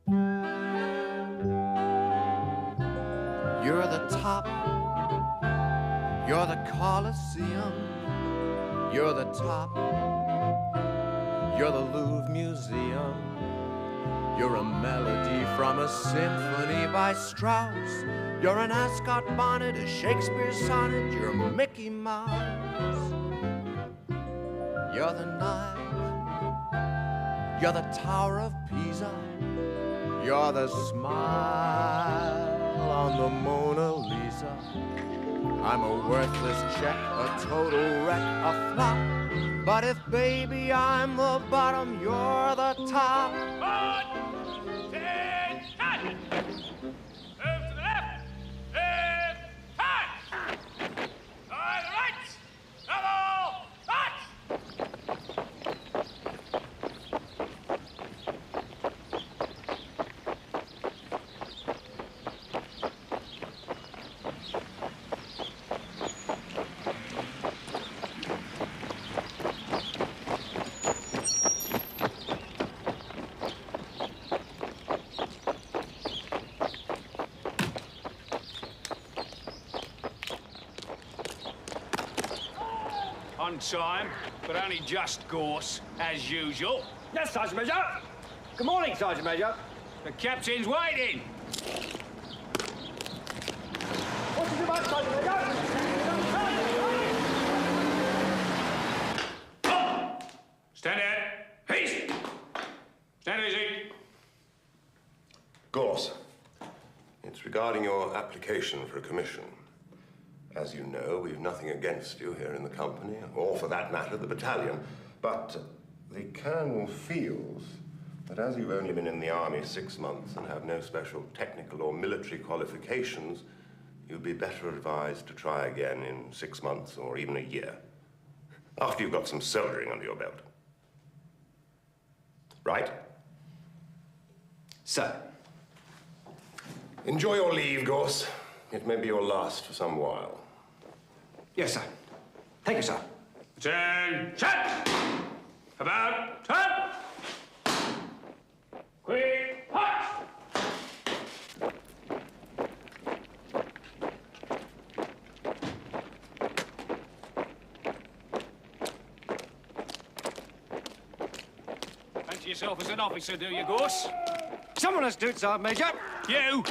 You're the top, you're the Colosseum, you're the top, you're the Louvre Museum, you're a melody from a symphony by Strauss, you're an ascot bonnet, a Shakespeare sonnet, you're Mickey Mouse, you're the Nile, you're the Tower of Pisa, you're the smile on the Mona Lisa. I'm a worthless check, a total wreck, a flop. But if, baby, I'm the bottom, you're the top. 1, 10, cut! Move to the left. Cut! To the right. Double, cut! On time, but only just, Gorse, as usual. Yes, Sergeant Major. Good morning, Sergeant Major. The captain's waiting. What's your mark, Sergeant Major? Stand there. Peace. Stand easy. Gorse, it's regarding your application for a commission. As you know, we've nothing against you here in the company, or for that matter, the battalion. But the colonel feels that as you've only been in the army 6 months and have no special technical or military qualifications, you'd be better advised to try again in 6 months or even a year, after you've got some soldiering under your belt. Right? Sir. Enjoy your leave, Gorse. It may be your last for some while. Yes, sir. Thank you, sir. Attention! About turn! Quick, hot! Fancy yourself as an officer, do you, Gorse? Someone has to do it, Sergeant Major. You!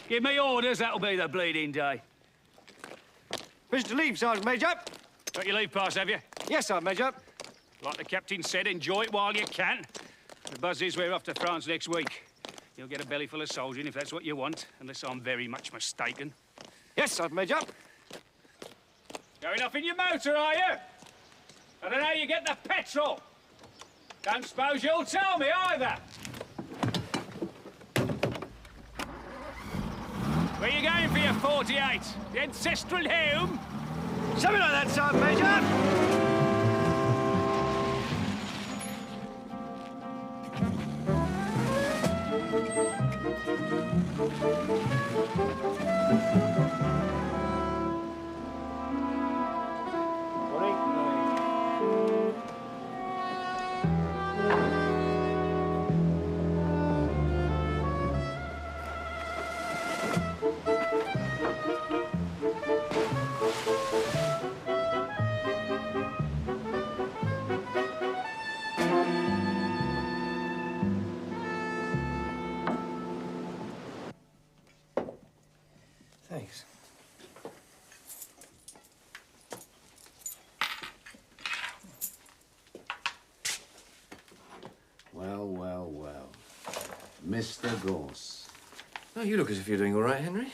Give me orders, that'll be the bleeding day. Permission to leave, Sergeant Major. Got your leave pass, have you? Yes, Sergeant Major. Like the captain said, enjoy it while you can. The buzz is we're off to France next week. You'll get a belly full of soldiering if that's what you want, unless I'm very much mistaken. Yes, Sergeant Major. Going off in your motor, are you? I don't know how you get the petrol. Don't suppose you'll tell me either. Where you going for your 48? The ancestral home? Something like that, Sergeant Major. Thanks. Well, well, well. Mr. Gorse. Oh, you look as if you're doing all right, Henry.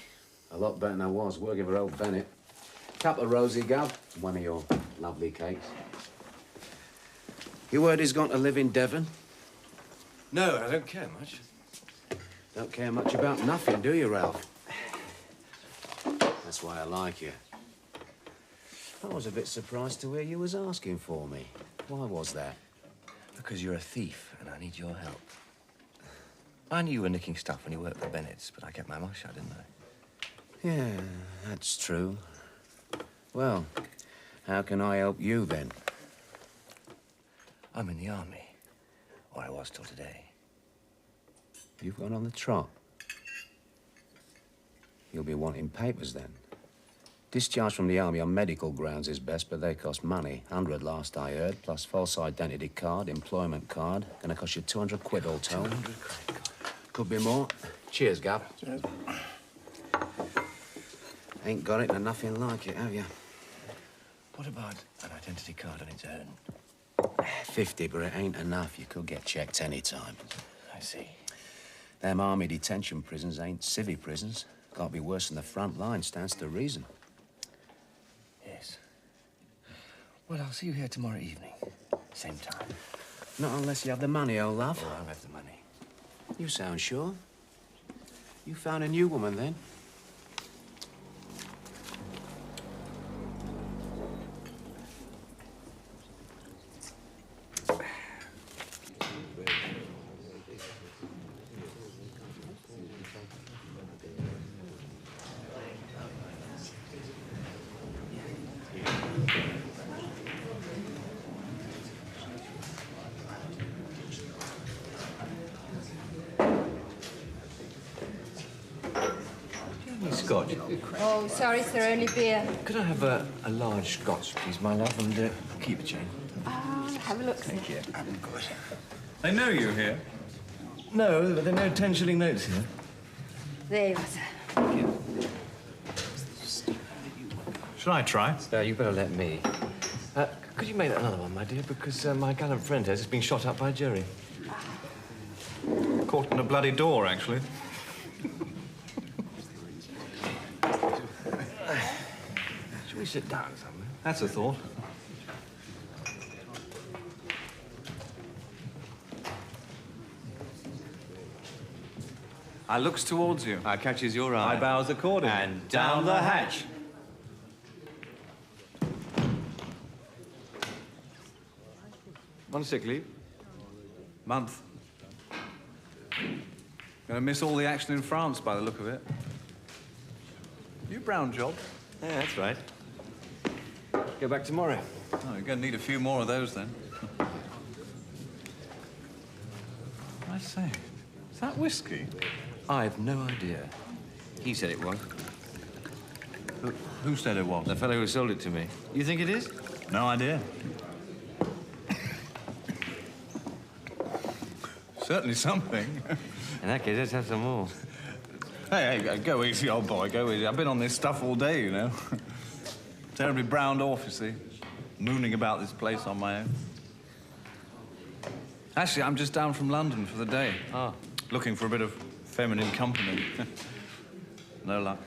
A lot better than I was, working for old Bennett. Couple of rosy gov, one of your lovely cakes. You word he's gone to live in Devon? No, I don't care much. Don't care much about nothing, do you, Ralph? That's why I like you. I was a bit surprised to hear you was asking for me. Why was that? Because you're a thief and I need your help. I knew you were nicking stuff when you worked for Bennett's, but I kept my mouth shut, didn't I? Yeah, that's true. Well, how can I help you, then? I'm in the army, or I was till today. You've gone on the trot. You'll be wanting papers then. Discharge from the army on medical grounds is best, but they cost money. 100 last I heard, plus false identity card, employment card. Gonna cost you 200 quid all told. 200 quid. Could be more. Cheers, Gav. Cheers. Ain't got it and nothing like it, have you? What about an identity card on its own? 50, but it ain't enough. You could get checked any time. I see. Them army detention prisons ain't civvy prisons. Can't be worse than the front line, stands to reason. Yes. Well, I'll see you here tomorrow evening. Same time. Not unless you have the money, old love. Oh, I'll have the money. You sound sure. You found a new woman, then? Scotch. Oh, sorry, sir, only beer. Could I have a large Scotch, please, my love, and keep a change? Have a look, sir. Thank you. Good. They know you're here. No, but there are no 10 shilling notes here. There you are, sir. Thank you. Should I try? You better let me. Could you make that another one, my dear? Because my gallant friend has been shot up by a Jerry. Caught in a bloody door, actually. Should we sit down somewhere? That's a thought. I looks towards you. I catches your eye. I bows accordingly. And down the hatch. On sick leave? Month. Gonna miss all the action in France by the look of it. You brown job. Yeah, that's right. Go back tomorrow. Oh, you're gonna need a few more of those then. I say, is that whiskey? I've no idea. He said it was. Who said it was? The fellow who sold it to me. You think it is? No idea. Certainly something. In that case, let's have some more. Hey, go easy, old boy, go easy. I've been on this stuff all day, you know. Terribly browned off, you see. Mooning about this place on my own. Actually, I'm just down from London for the day. Ah. Looking for a bit of feminine company. No luck.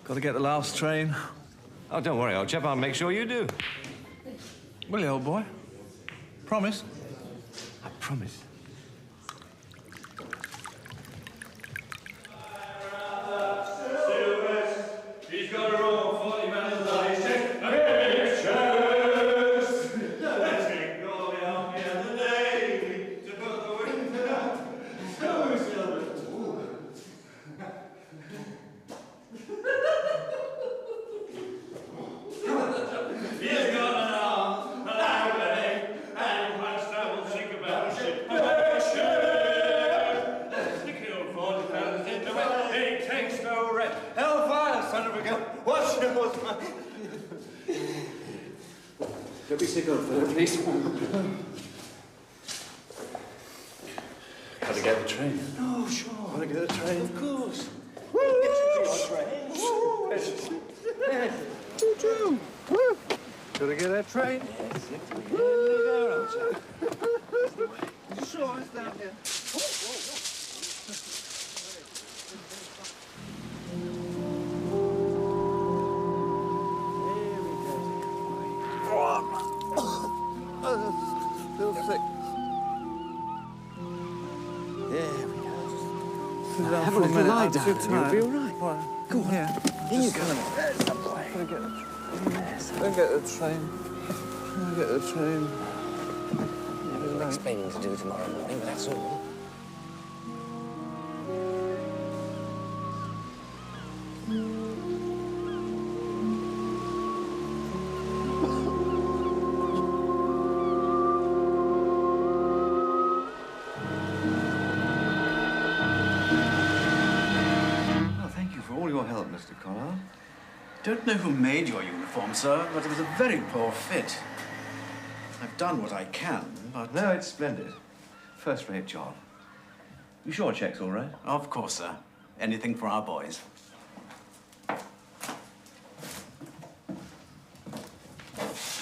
Got to get the last train. Oh, don't worry, old chap. I'll make sure you do. Will you, old boy? Promise? I promise. He's got a roll 40 man in the Don't be sick on further, please. Got to get the train. Oh, sure. Want to get a train? Of course. Got to get that train? Sure, it's down here. Still sick. There we go. Sit down Have for a little minute. lie I'm down too and you'll tired. be all right. What? Go on. Yeah. In you go. Don't get the train. Don't get the train. I've a little explaining to do tomorrow morning, but that's all. Mr. Collard. Don't know who made your uniform, sir, but it was a very poor fit. I've done what I can, but... No, it's splendid. First-rate job. You sure check's all right? Of course, sir. Anything for our boys. Well,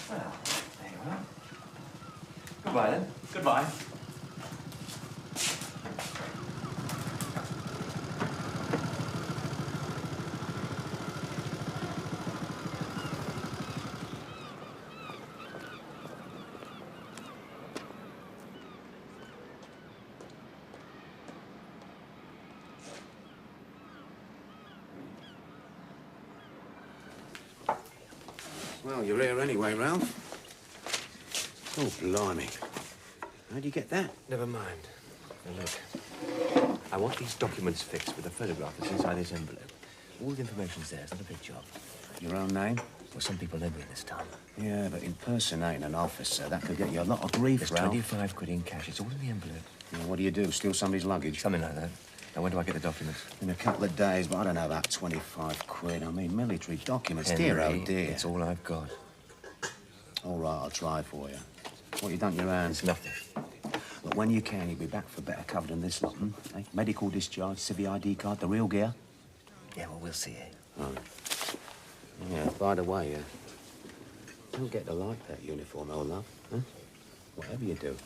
there you are. Goodbye, then. Goodbye. Well, you're here anyway, Ralph. Oh, blimey. How'd you get that? Never mind. Now, look. I want these documents fixed with a photograph that's inside this envelope. All the information's there. It's not a big job. Your own name? Well, some people know me in this town. Yeah, but impersonating an officer, that could get you a lot of grief, There's Ralph. 25 quid in cash. It's all in the envelope. Well, what do you do? Steal somebody's luggage? Something like that. Now, when do I get the documents? In a couple of days, but I don't know about 25 quid. I mean, military documents. Dear, oh dear. It's all I've got. All right, I'll try for you. What you done to your hands? It's nothing. But when you can, you'll be back for better cover than this lot, eh? Medical discharge, civi ID card, the real gear. Yeah, well, we'll see, eh? Oh. Yeah, by the way, don't get to like that uniform, old love, huh? Whatever you do.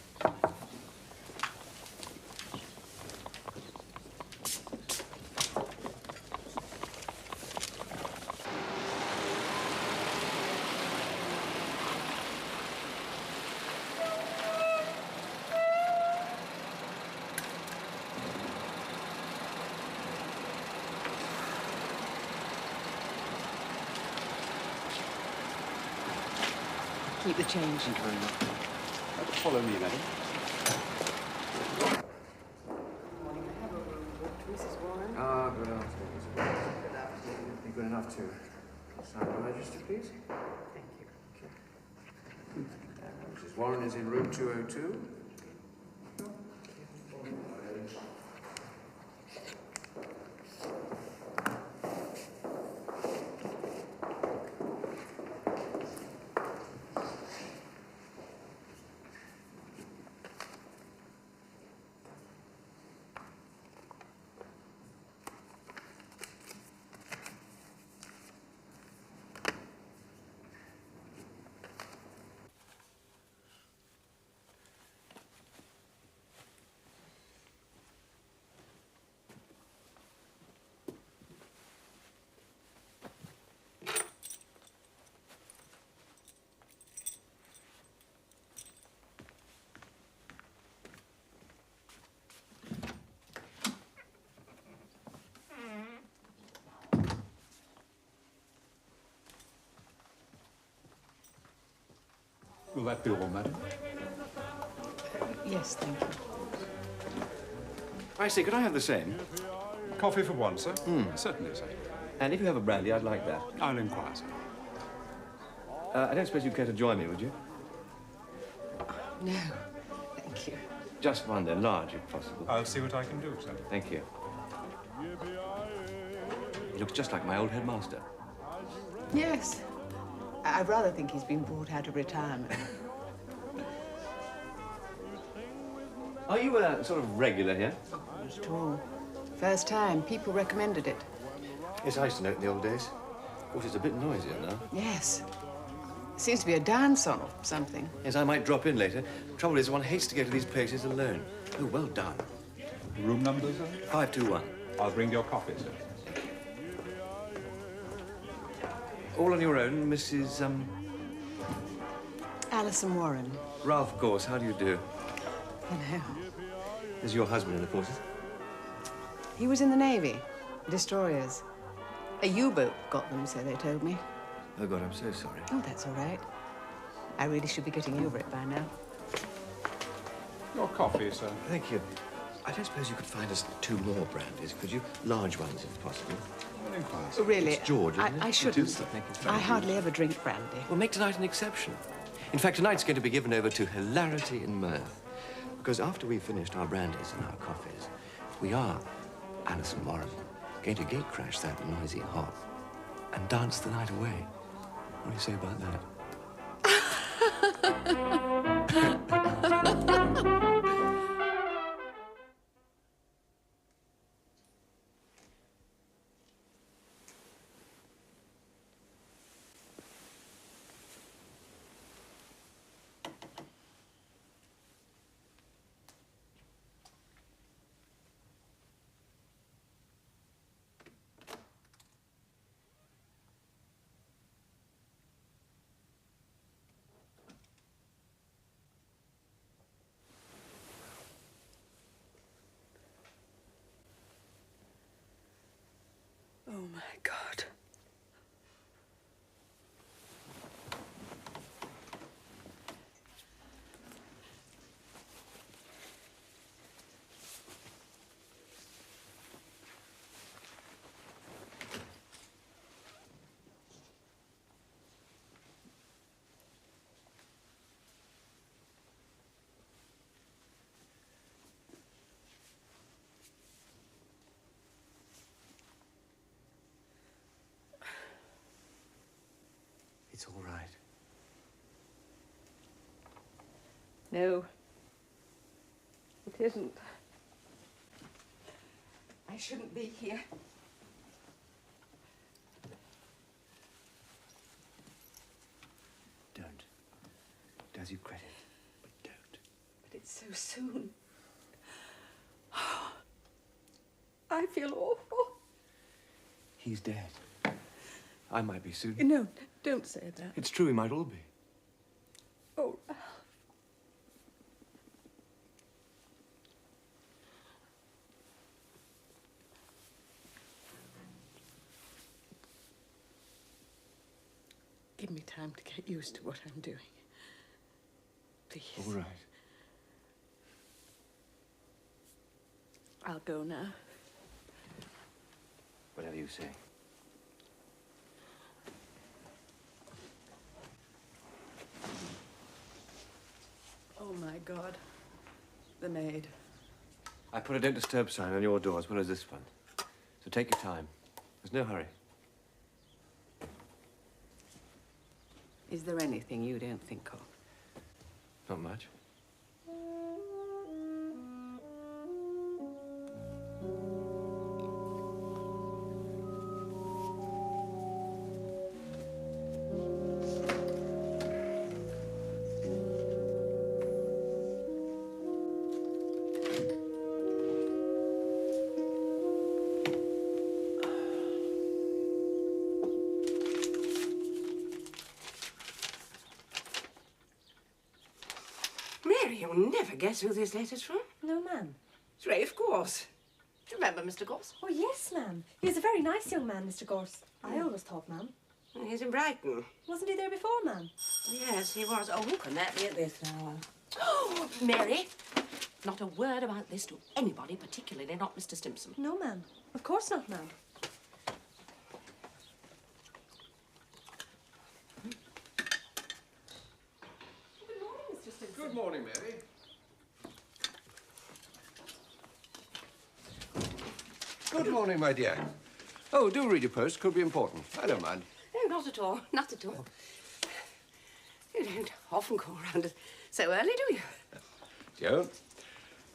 Keep the change. Thank you very much. Follow me, madam. Ah, good afternoon. Good afternoon. Be good enough to sign the register, please. Thank you. Mrs. Warren is in room 202. Will that be all, madam? Yes, thank you. I say, could I have the same? Coffee for one, sir? Certainly, sir. And if you have a brandy, I'd like that. I'll inquire, sir. I don't suppose you'd care to join me, would you? No, thank you. Just one, then, large, if possible. I'll see what I can do, sir. Thank you. He looks just like my old headmaster. Yes. I rather think he's been brought out of retirement. Are you a sort of regular here? Not at all. First time. People recommended it. Yes, I used to know it in the old days. Of course, it's a bit noisier now. Yes. Seems to be a dance on or something. Yes, I might drop in later. Trouble is, one hates to go to these places alone. Oh, well done. Room number, sir? 521. I'll bring your coffee, sir. All on your own, Mrs. Alison Warren. Ralph Gorse, how do you do? Hello. Is your husband in the forces? He was in the Navy. Destroyers. A U-boat got them, so they told me. Oh, God, I'm so sorry. Oh, that's all right. I really should be getting over it by now. Your coffee, sir. Thank you. I don't suppose you could find us 2 more brandies, could you? Large ones, if possible. I'll inquire, Oh, sir. really? It's George, isn't it? I shouldn't. Thank you. I hardly ever drink brandy. Well, make tonight an exception. In fact, tonight's going to be given over to hilarity and mirth. Because after we've finished our brandies and our coffees, we are, Alison Warren, Going to gate crash that noisy hot and dance the night away. What do you say about that? Oh, my God. It's all right. No. It isn't. I shouldn't be here. Don't. Does you credit, but don't. But it's so soon. I feel awful. He's dead. I might be soon. No, don't say that. It's true, we might all be. Oh, Ralph. Give me time to get used to what I'm doing. Please. All right. I'll go now. Whatever you say. Oh, my God. The maid. I put a don't disturb sign on your door as well as this one. So take your time. There's no hurry. Is there anything you don't think of? Not much. Mary, you'll never guess who this letter's from. No, ma'am. It's Ray of Gorse. Do you remember Mr. Gorse? Oh, yes, ma'am. He was a very nice young man, Mr. Gorse. I always thought, ma'am. He's in Brighton. Wasn't he there before, ma'am? Yes, he was. Oh, who can that be at this hour? Oh, Mary, not a word about this to anybody, particularly not Mr. Stimpson. No, ma'am. Of course not, ma'am. Good morning, Mr. Stimpson. Good morning, Mary. Good morning, my dear. Oh, do read your post. Could be important. I don't mind. No, not at all. Not at all. You don't often call round so early, do you? Joe,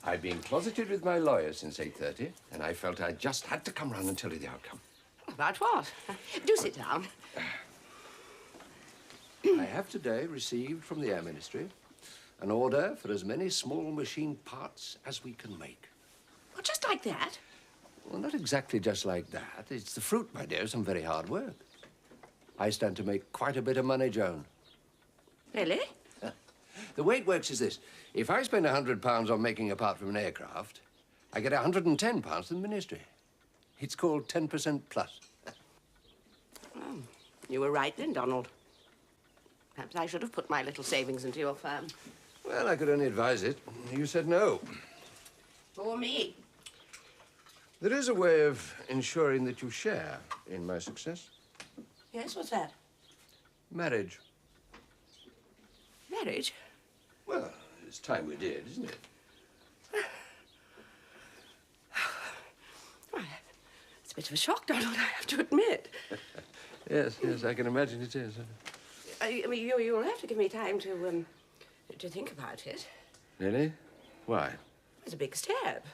I've been closeted with my lawyer since 8:30, and I felt I just had to come round and tell you the outcome. About what? Do sit down. I have today received from the Air Ministry an order for as many small machine parts as we can make. Well, just like that? Well, not exactly just like that. It's the fruit, my dear, of some very hard work. I stand to make quite a bit of money, Joan. Really? The way it works is this. If I spend £100 on making a part from an aircraft, I get £110 from the Ministry. It's called 10% plus. Oh, you were right then, Donald. Perhaps I should have put my little savings into your firm. Well, I could only advise it. You said no. For me. There is a way of ensuring that you share in my success. Yes, what's that? Marriage. Marriage? Well, it's time we did, isn't it? Why, It's a bit of a shock, Donald, I have to admit. Yes, I can imagine it is. I mean, you'll have to give me time to think about it. Really? Why? It's a big step.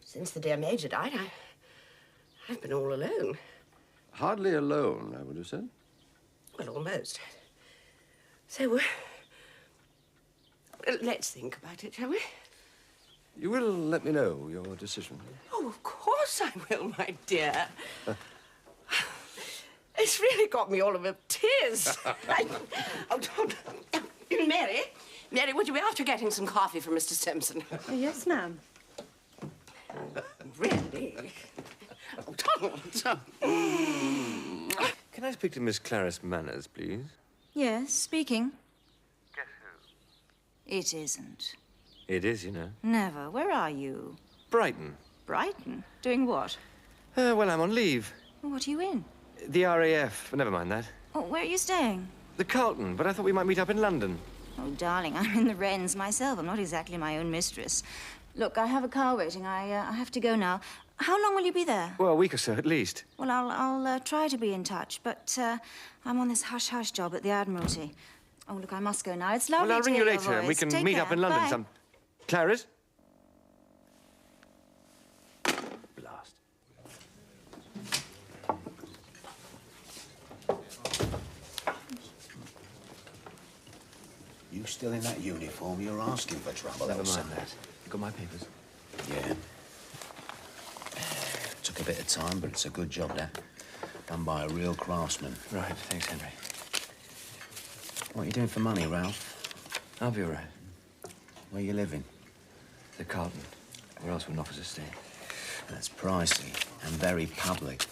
Since the dear Major died, I've been all alone. Hardly alone, I would have said. Well, almost. So, let's think about it, shall we? You will let me know your decision. Oh, of course I will, my dear. It's really got me all of a tears. Oh, Donald. Mary, would you be after getting some coffee for Mr. Simpson? Oh, yes, ma'am. Really? Oh, Donald. Can I speak to Miss Clarice Manners, please? Yes, speaking. Guess who? It isn't. It is, you know. Never. Where are you? Brighton. Brighton? Doing what? Well, I'm on leave. What are you in? The RAF. Never mind that. Oh, where are you staying? The Carlton, but I thought we might meet up in London. Oh, darling, I'm in the Wrens myself. I'm not exactly my own mistress. Look, I have a car waiting. I have to go now. How long will you be there? Well, a week or so, at least. Well, I'll try to be in touch, but I'm on this hush-hush job at the Admiralty. Oh, look, I must go now. It's lovely Well, I'll to ring hear you your later, and we voice. can Take meet care. up in London Bye. some... Clarice? Blast. You still in that uniform? You're asking for trouble, Never Elsa. mind that. You got my papers? Yeah. Took a bit of time, but it's a good job, that. Done by a real craftsman. Right, thanks, Henry. What are you doing for money, Ralph? I'll be all right. Where you living? The Carlton. Where else would an officer stay? That's pricey and very public.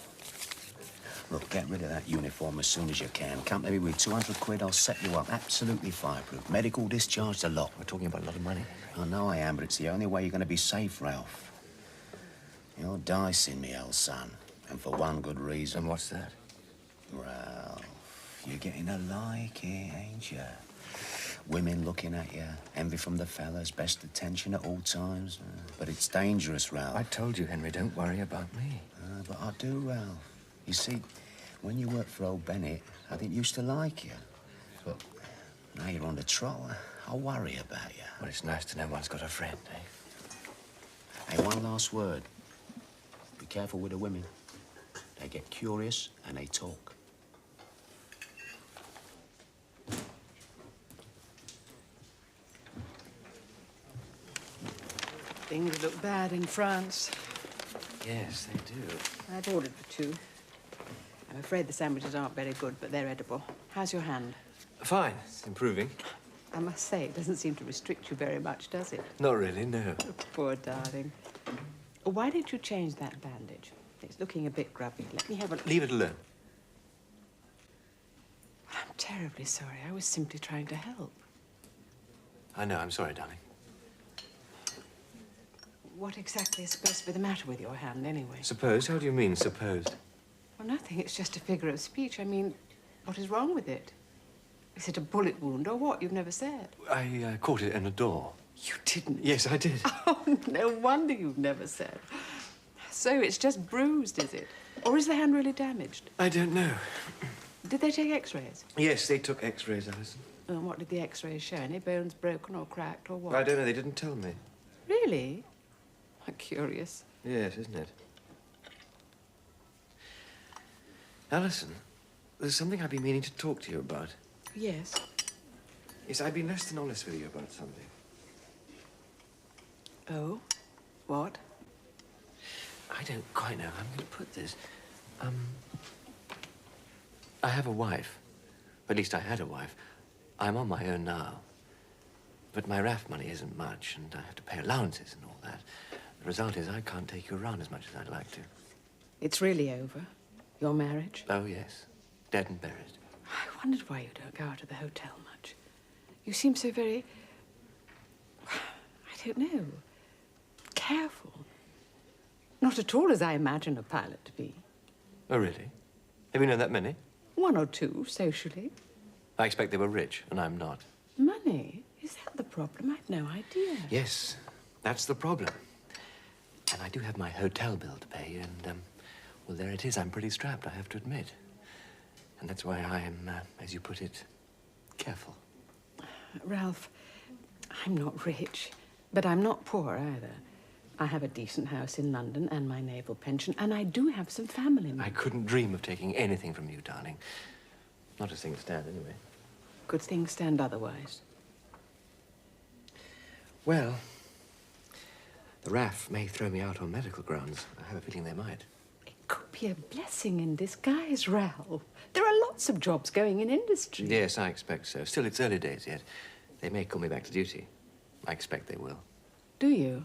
Look, get rid of that uniform as soon as you can. Come to me with 200 quid, I'll set you up. Absolutely fireproof. Medical discharge, a lot. We're talking about a lot of money. I know I am, but it's the only way you're going to be safe, Ralph. You're dicing me, old son. And for one good reason. And what's that? Ralph, you're getting a like here, ain't you? Women looking at you, envy from the fellas, best attention at all times. But it's dangerous, Ralph. I told you, Henry, don't worry about me. But I do, Ralph. You see, when you worked for old Bennett, I didn't used to like you. But now you're on the trot, I worry about you. Well, it's nice to know one's got a friend, eh? Hey, one last word. Be careful with the women. They get curious and they talk. Things look bad in France. Yes, they do. I've ordered for two. I'm afraid the sandwiches aren't very good, but they're edible. How's your hand? Fine. It's improving. I must say, it doesn't seem to restrict you very much, does it? Not really, no. Poor darling. Why didn't you change that bandage? It's looking a bit grubby. Let me have a... Leave it alone. I'm terribly sorry. I was simply trying to help. I know. I'm sorry, darling. What exactly is supposed to be the matter with your hand, anyway? Suppose? How do you mean, supposed? Well, nothing. It's just a figure of speech. I mean, what is wrong with it? Is it a bullet wound or what? You've never said. I caught it in a door. You didn't? Yes, I did. Oh, no wonder you've never said. So it's just bruised, is it? Or is the hand really damaged? I don't know. Did they take x-rays? Yes, they took x-rays, Alison. And what did the x-rays show? Any bones broken or cracked or what? I don't know. They didn't tell me. Really? How curious. Yes, isn't it? Alison, there's something I've been meaning to talk to you about. Yes. Yes, I've been less than honest with you about something. Oh? What? I don't quite know how I'm going to put this. I have a wife. At least I had a wife. I'm on my own now. But my RAF money isn't much, and I have to pay allowances and all that. The result is I can't take you around as much as I'd like to. It's really over? Your marriage? Oh, yes. Dead and buried. I wondered why you don't go out to the hotel much. You seem so very... I don't know. Careful. Not at all as I imagine a pilot to be. Oh, really? Have you known that many? One or two, socially. I expect they were rich, and I'm not. Money? Is that the problem? I've no idea. Yes, that's the problem. And I do have my hotel bill to pay, and, well, there it is. I'm pretty strapped, I have to admit. And that's why I am, as you put it, careful. Ralph, I'm not rich, but I'm not poor either. I have a decent house in London and my naval pension, and I do have some family. I couldn't dream of taking anything from you, darling. Not as things stand, anyway. Could things stand otherwise? Well, the RAF may throw me out on medical grounds. I have a feeling they might. It could be a blessing in disguise, Ralph. There are lots of jobs going in industry. Yes, I expect so. Still, it's early days yet. They may call me back to duty. I expect they will. Do you?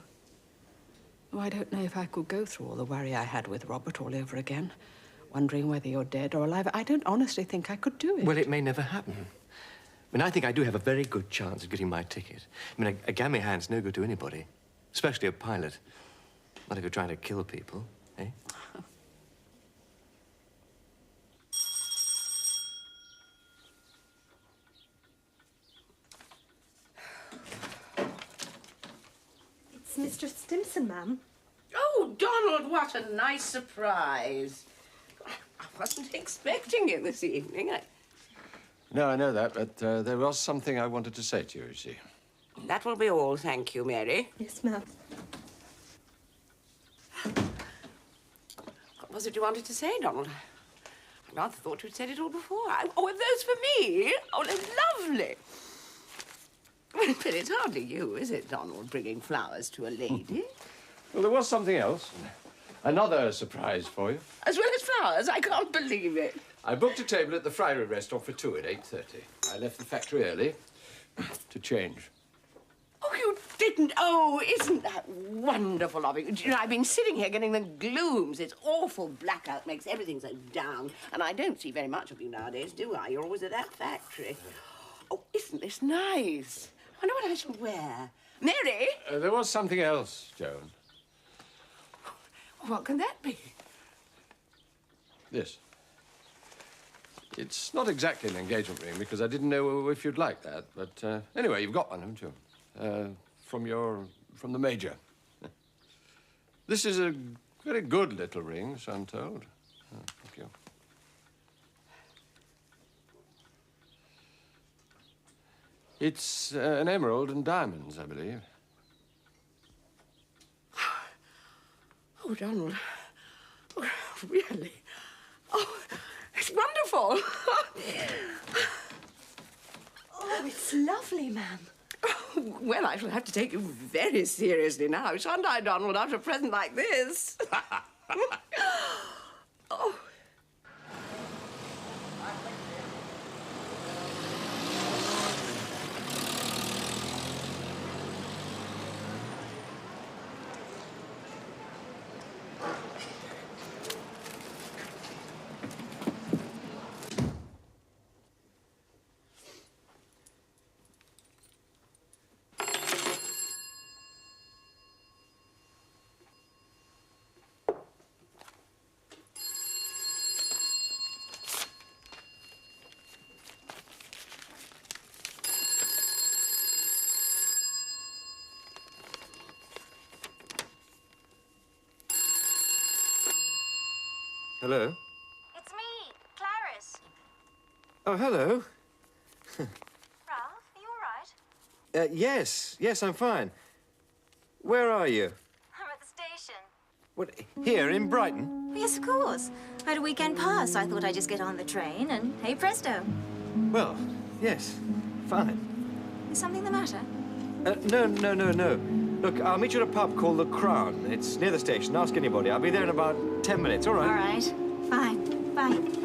Oh, I don't know if I could go through all the worry I had with Robert all over again, wondering whether you're dead or alive. I don't honestly think I could do it. Well, it may never happen. I mean, I think I do have a very good chance of getting my ticket. I mean, a gammy hand's no good to anybody, especially a pilot. Not if you're trying to kill people, eh? It's Mr. Stimson, ma'am. Oh, Donald, what a nice surprise. I wasn't expecting you this evening. No, I know that, but there was something I wanted to say to you, you see. That will be all, thank you, Mary. Yes, ma'am. What was it you wanted to say, Donald? I rather thought you'd said it all before. Oh, are those for me? Oh, they're lovely. But it's hardly you, is it, Donald, bringing flowers to a lady? Well, there was something else. Another surprise for you. As well as flowers? I can't believe it. I booked a table at the Friary restaurant for 2 at 8:30. I left the factory early to change. Oh, you didn't? Oh, isn't that wonderful of you? You know, I've been sitting here getting the glooms. This awful blackout makes everything so down. And I don't see very much of you nowadays, do I? You're always at that factory. Oh, isn't this nice? I wonder what I shall wear. Mary? There was something else, Joan. What can that be? This. It's not exactly an engagement ring, because I didn't know if you'd like that. But anyway, you've got one, haven't you? From the Major. This is a very good little ring, so I'm told. Oh, thank you. It's an emerald and diamonds, I believe. Oh, Donald. Oh, really? Oh, it's wonderful. Oh, it's lovely, ma'am. Oh, well, I shall have to take you very seriously now, shan't I, Donald, after a present like this? Oh. Hello? It's me, Clarice. Oh, hello. Ralph, are you all right? Yes, I'm fine. Where are you? I'm at the station. What, here, in Brighton? Oh, yes, of course. I had a weekend pass, so I thought I'd just get on the train and hey presto. Well, yes, fine. Is something the matter? No. Look, I'll meet you at a pub called The Crown. It's near the station. Ask anybody. I'll be there in about 10 minutes, all right? All right. Fine. Bye.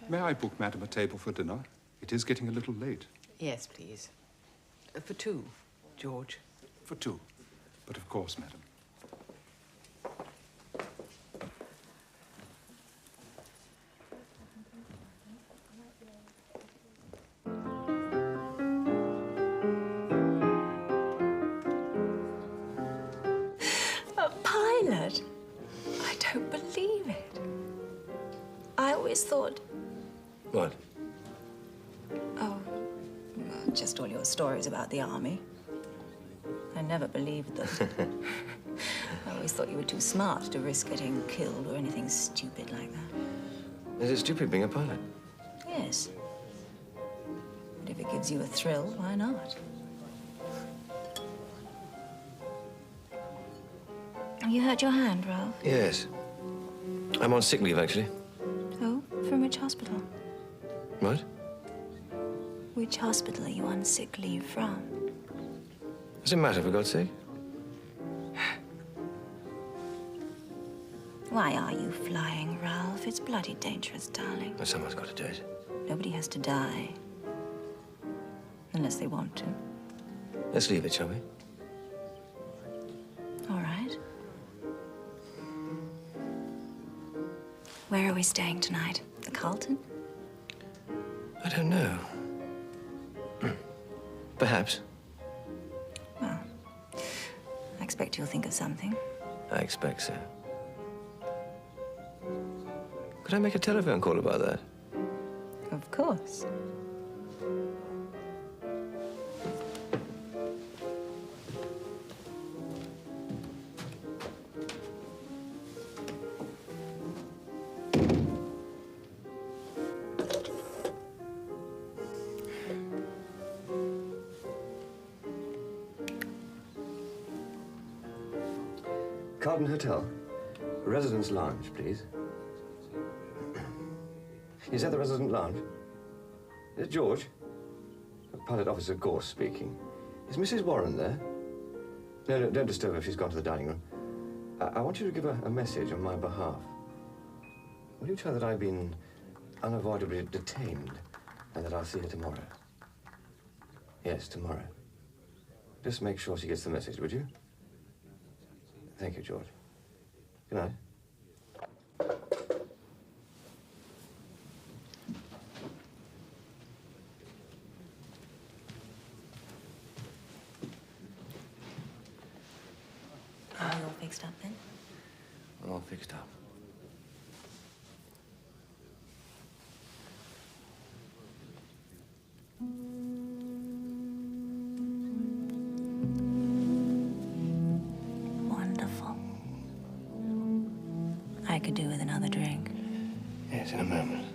May I book Madam a table for dinner? It is getting a little late. Yes, please. For 2, George. For 2. But of course, Madam. always thought... What? Oh, well, just all your stories about the army. I never believed that. I always thought you were too smart to risk getting killed or anything stupid like that. Is it stupid being a pilot? Yes. But if it gives you a thrill, why not? You hurt your hand, Ralph? Yes. I'm on sick leave, actually. Oh, from which hospital? What? Which hospital are you on sick leave from? Does it matter, for God's sake? Why are you flying, Ralph? It's bloody dangerous, darling. Well, someone's got to do it. Nobody has to die. Unless they want to. Let's leave it, shall we? All right. Where are we staying tonight? The Carlton? I don't know. Perhaps. Well, I expect you'll think of something. I expect so. Could I make a telephone call about that? Of course. Carlton Hotel. Residence lounge, please. Is that the resident lounge? George? Pilot Officer Gorse speaking. Is Mrs. Warren there? No, don't disturb her. She's gone to the dining room. I want you to give her a message on my behalf. Will you tell her that I've been unavoidably detained and that I'll see her tomorrow? Yes, tomorrow. Just make sure she gets the message, would you? Thank you, George. Good night. Are you all fixed up then? We're all fixed up. Wonderful. I could do with another drink. Yes, in a moment.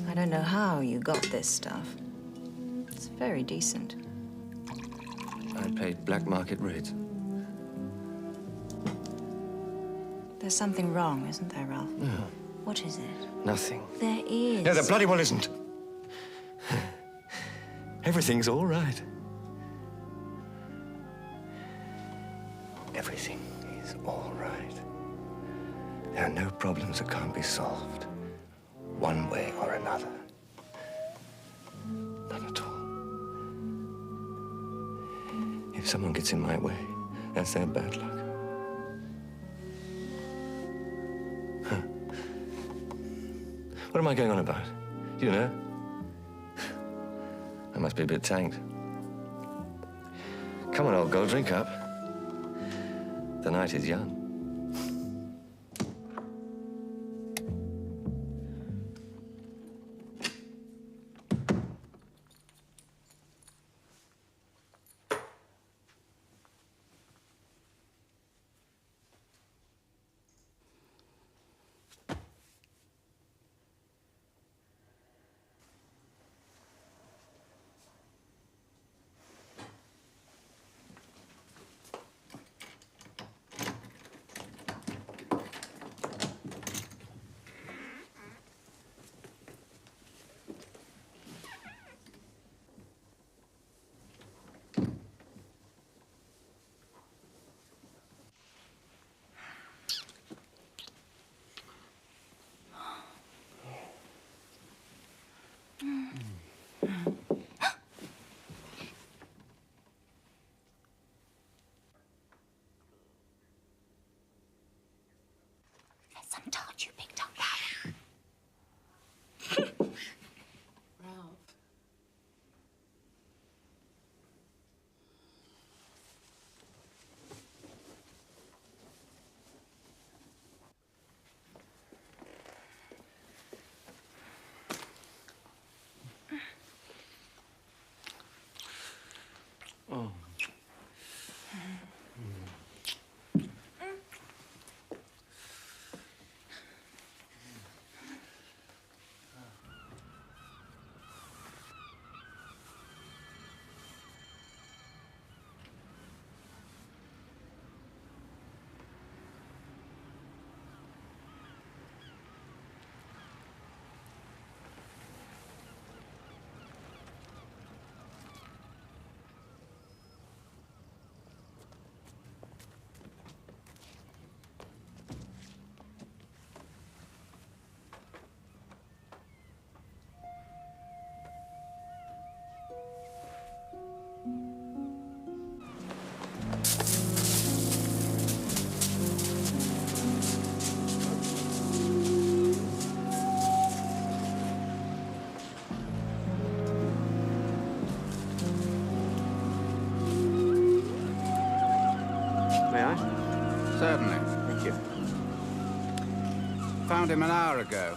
I don't know how you got this stuff. It's very decent. I paid black market rates. There's something wrong, isn't there, Ralph? No. What is it? Nothing. There is. No, there bloody well isn't. Everything's all right. Everything is all right. There are no problems that can't be solved, one way or another. None at all. If someone gets in my way, that's their bad luck. What am I going on about? Do you know? I must be a bit tanked. Come on, old girl, drink up. The night is young. found him an hour ago.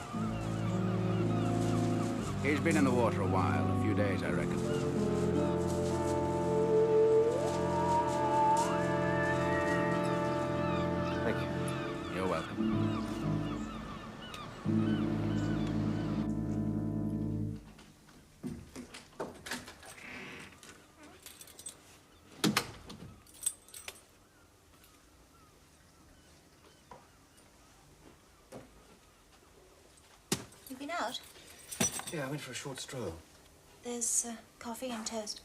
He's been in the water a while, a few days, I reckon. Thank you. You're welcome. You've been out? Yeah, I went for a short stroll. There's coffee and toast.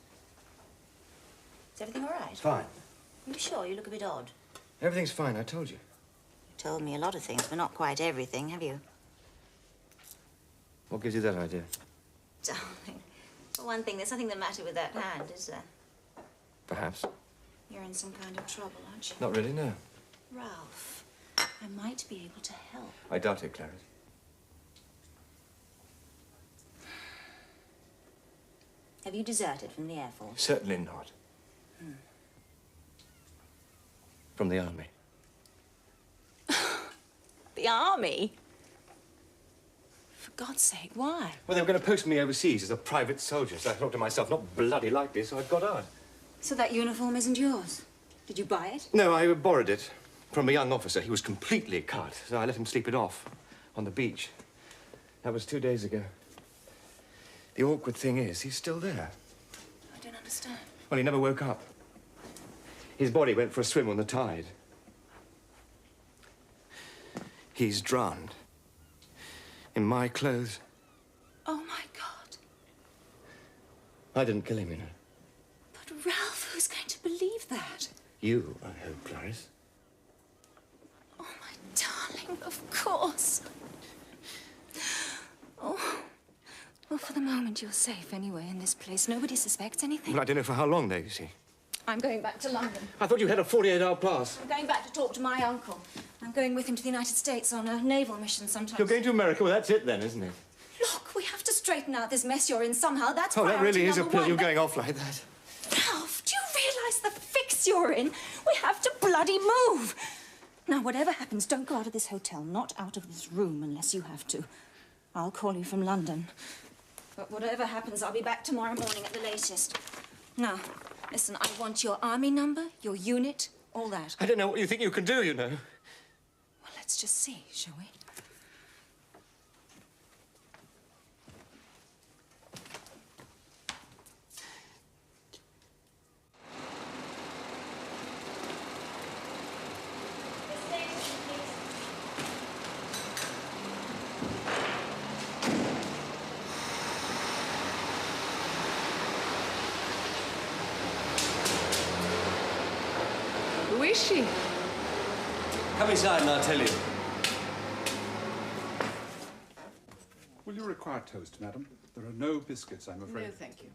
Is everything all right? Fine. Are you sure? You look a bit odd. Everything's fine, I told you. You told me a lot of things, but not quite everything, have you? What gives you that idea? Darling, for one thing, there's nothing the matter with that hand, is there? Perhaps. You're in some kind of trouble, aren't you? Not really, no. Ralph, I might be able to help. I doubt it, Clarice. Have you deserted from the Air Force? Certainly not. From the army. The Army? For God's sake, why? Well, they were going to post me overseas as a private soldier, so I thought to myself, not bloody like this, so I got out. So that uniform isn't yours? Did you buy it? No, I borrowed it from a young officer. He was completely cut, so I let him sleep it off on the beach. That was 2 days ago. The awkward thing is, he's still there. I don't understand. Well, he never woke up. His body went for a swim on the tide. He's drowned. In my clothes. Oh, my God. I didn't kill him, you know. But Ralph, who's going to believe that? You, I hope, Clarice. Oh, my darling, of course. Oh. Well, for the moment, you're safe anyway in this place. Nobody suspects anything. Well, I don't know for how long, though, you see. I'm going back to London. I thought you had a 48-hour pass. I'm going back to talk to my uncle. I'm going with him to the United States on a naval mission sometime. You're going to America? Well, that's it then, isn't it? Look, we have to straighten out this mess you're in somehow. That's Oh, that priority really is a number pill. one. You're going off like that. Ralph, do you realise the fix you're in? We have to bloody move. Now, whatever happens, don't go out of this hotel, not out of this room unless you have to. I'll call you from London. But whatever happens, I'll be back tomorrow morning at the latest. Now, listen, I want your army number, your unit, all that. I don't know what you think you can do, you know. Well, let's just see, shall we? Who is she? Come inside and I'll tell you. Will you require toast, madam? There are no biscuits, I'm afraid. No, thank you.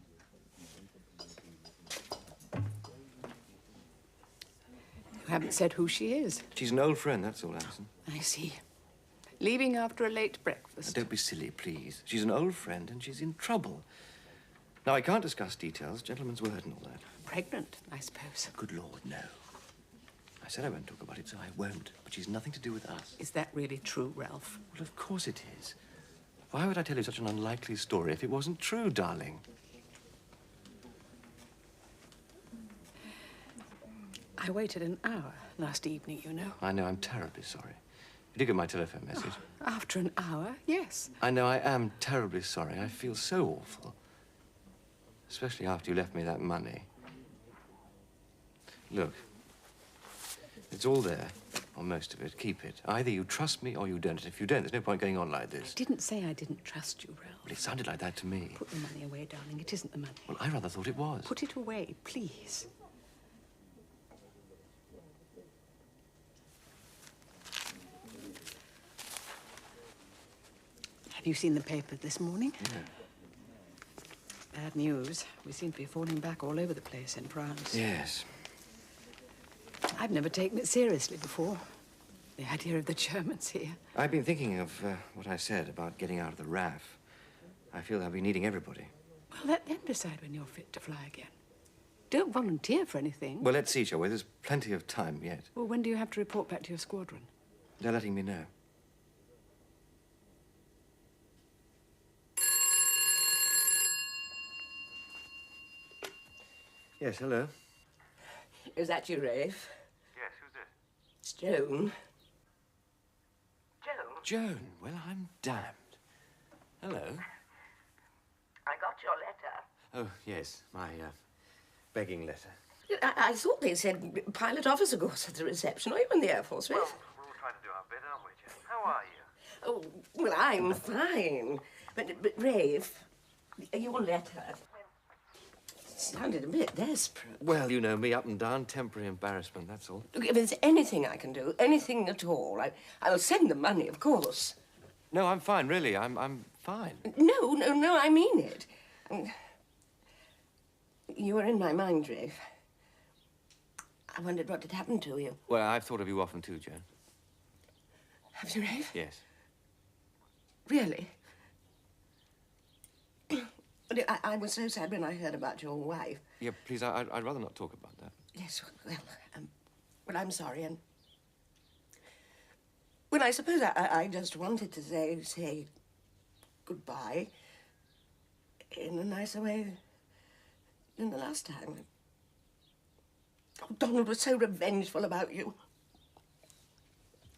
You haven't said who she is. She's an old friend, that's all, Alison. I see. Leaving after a late breakfast. Don't be silly, please. She's an old friend and she's in trouble. Now, I can't discuss details, gentleman's word and all that. Pregnant, I suppose. Good Lord, no. I said I won't talk about it, so I won't. But she's nothing to do with us. Is that really true, Ralph? Well, of course it is. Why would I tell you such an unlikely story if it wasn't true, darling? I waited an hour last evening, you know. I know, I'm terribly sorry. You did get my telephone message. After an hour, yes. I know, I am terribly sorry. I feel so awful. Especially after you left me that money. Look, it's all there, or most of it. Keep it. Either you trust me or you don't. If you don't, there's no point going on like this. I didn't say I didn't trust you, Ralph. Well, it sounded like that to me. Put the money away, darling. It isn't the money. Well, I rather thought it was. Put it away, please. Have you seen the paper this morning? Yeah. Bad news. We seem to be falling back all over the place in France. Yes. I've never taken it seriously before. The idea of the Germans here. I've been thinking of what I said about getting out of the RAF. I feel I'll be needing everybody. Well, let them decide when you're fit to fly again. Don't volunteer for anything. Well, let's see, shall we? There's plenty of time yet. Well, when do you have to report back to your squadron? They're letting me know. Yes, hello. Is that you, Rafe? Yes, who's this? It's Joan. Joan, well, I'm damned. Hello. I got your letter. Oh, yes, my begging letter. I thought they said pilot officer Gorse at the reception. Are you in the Air Force, Rafe? Well, we're all trying to do our bit, aren't we, Joan? How are you? Oh, well, I'm fine. But Rafe, your letter sounded a bit desperate. Well, you know me, up and down, temporary embarrassment, that's all. Look, if there's anything I can do, anything at all, I'll send the money, of course. No, I'm fine, really. I'm fine. No, I mean it. You were in my mind, Rafe. I wondered what had happened to you. Well, I've thought of you often, too, Joan. Have you, Rafe? Yes. Really? I was so sad when I heard about your wife. Yeah, please, I'd rather not talk about that. Yes, well, I'm sorry, and... Well, I suppose I just wanted to say goodbye in a nicer way than the last time. Oh, Donald was so revengeful about you.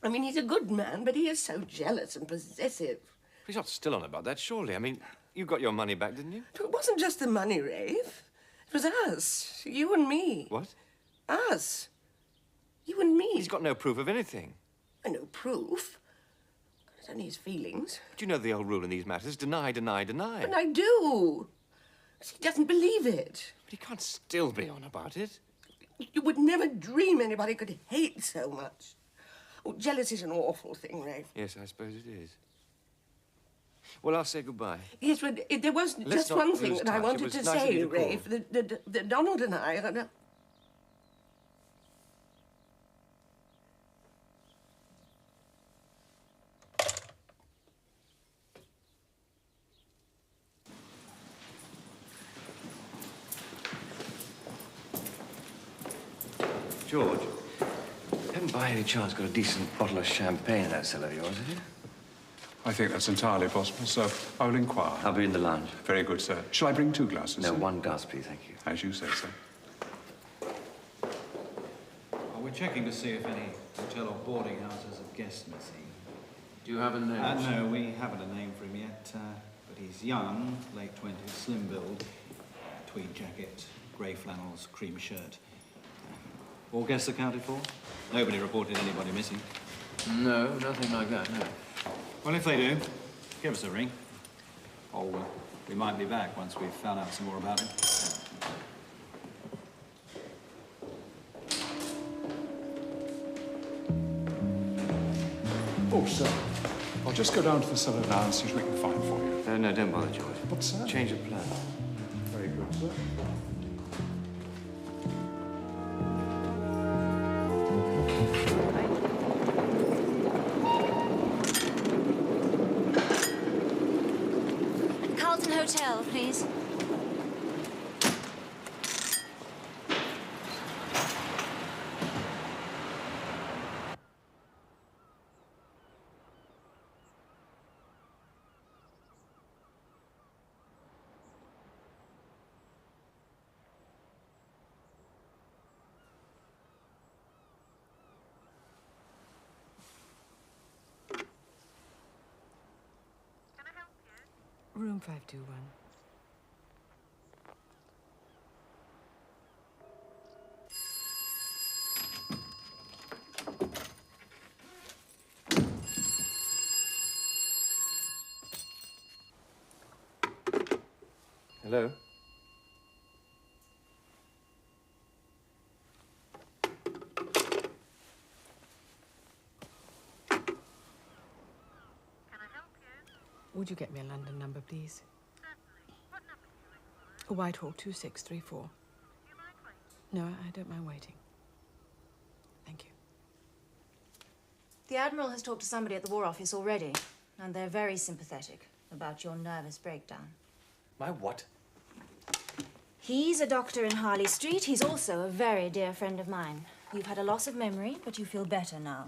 I mean, he's a good man, but he is so jealous and possessive. He's not still on about that, surely. I mean, you got your money back, didn't you? It wasn't just the money, Rafe. It was us, you and me. What? Us. You and me. He's got no proof of anything. No proof. It's only his feelings. Do you know the old rule in these matters? Deny, deny, deny. But I do. He doesn't believe it. But he can't still be on about it. You would never dream anybody could hate so much. Oh, jealousy is an awful thing, Rafe. Yes, I suppose it is. Well, I'll say goodbye. Yes, but there was just one thing that I wanted to say, Rafe. The Donald and I... George, you haven't by any chance got a decent bottle of champagne in that cellar of yours, have you? I think that's entirely possible, sir. I will inquire. I'll be in the lounge. Very good, sir. Shall I bring 2 glasses? No, sir? 1 glass, please, thank you. As you say, sir. Well, we're checking to see if any hotel or boarding houses have guests missing. Do you have a name? No, we haven't a name for him yet, but he's young, late 20s, slim build, tweed jacket, grey flannels, cream shirt. All guests accounted for? Nobody reported anybody missing? No, nothing like that, no. Well, if they do, give us a ring. Or we might be back once we've found out some more about him. Oh, sir. I'll just go down to the cellar now and see what we can find for you. No, don't bother, George. What's that? Change of plan. Very good, sir. Hotel, please. Room 521. Hello? Would you get me a London number, please? Whitehall 2634. No, I don't mind waiting. Thank you. The Admiral has talked to somebody at the War Office already, and they're very sympathetic about your nervous breakdown. My what? He's a doctor in Harley Street. He's also a very dear friend of mine. You've had a loss of memory, but you feel better now.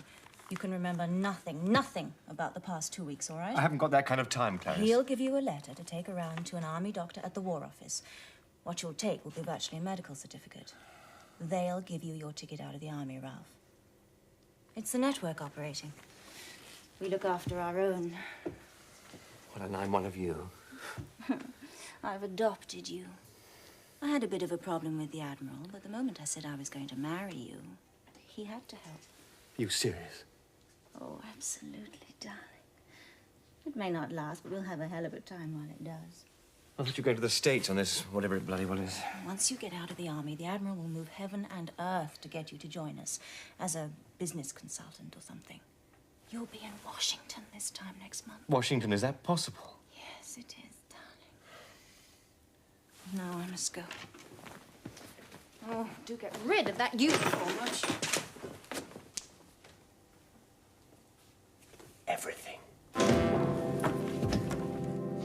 You can remember nothing about the past 2 weeks, all right? I haven't got that kind of time, Clarence. He'll give you a letter to take around to an army doctor at the War Office. What you'll take will be virtually a medical certificate. They'll give you your ticket out of the army, Ralph. It's the network operating. We look after our own. Well, and I'm one of you. I've adopted you. I had a bit of a problem with the Admiral, but the moment I said I was going to marry you, he had to help. Are you serious? Oh, absolutely, darling. It may not last, but we'll have a hell of a time while it does. I thought you were going to the States on this, whatever it bloody well is. Once you get out of the army, the Admiral will move heaven and earth to get you to join us as a business consultant or something. You'll be in Washington this time next month. Washington, is that possible? Yes, it is, darling. Now I must go. Oh, do get rid of that uniform, won't you? Everything.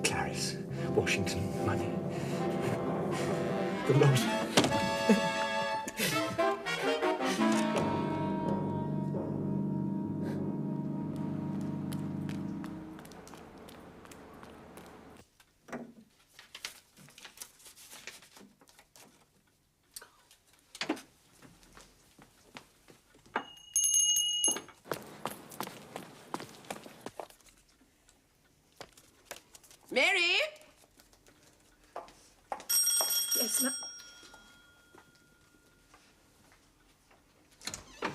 Clarice, Washington, money. The lot. Mary? Yes, ma'am.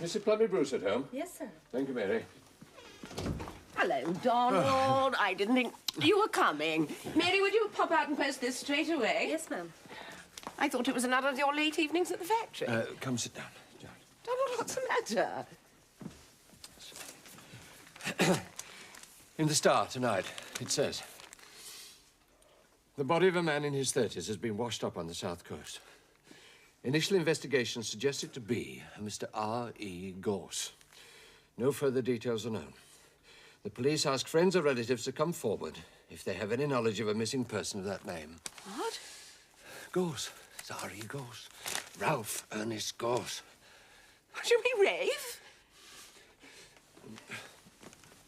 Mr. Plummy Bruce at home? Yes, sir. Thank you, Mary. Hello, Donald. I didn't think you were coming. Mary, would you pop out and post this straight away? Yes, ma'am. I thought it was another of your late evenings at the factory. Come sit down. Donald, what's the matter? In the Star tonight, it says, the body of a man in his 30s has been washed up on the south coast. Initial investigations suggest it to be a Mr. R.E. Gorse. No further details are known. The police ask friends or relatives to come forward if they have any knowledge of a missing person of that name. What? Gorse. It's R.E. Gorse. Ralph Ernest Gorse. What do you mean, Rafe?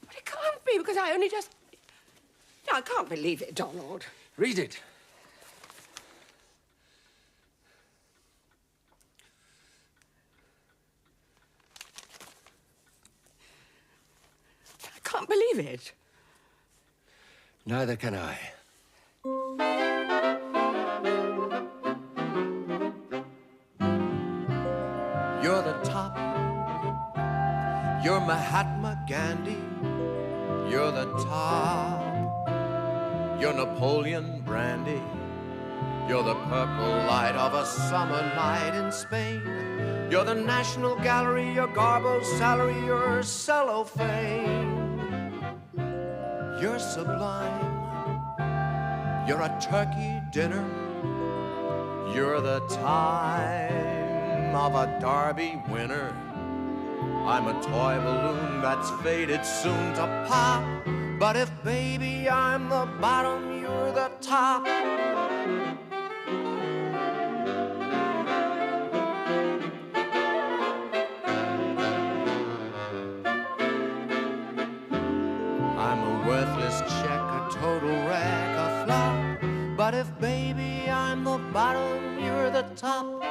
But it can't be, because I only just... No, I can't believe it, Donald. Read it. I can't believe it. Neither can I. You're the top. You're Mahatma Gandhi. You're the top. You're Napoleon Brandy. You're the purple light of a summer night in Spain. You're the National Gallery, your Garbo's salary, your cellophane. You're sublime. You're a turkey dinner. You're the time of a Derby winner. I'm a toy balloon that's faded soon to pop. But if, baby, I'm the bottom, you're the top. I'm a worthless check, a total wreck, a flop. But if, baby, I'm the bottom, you're the top.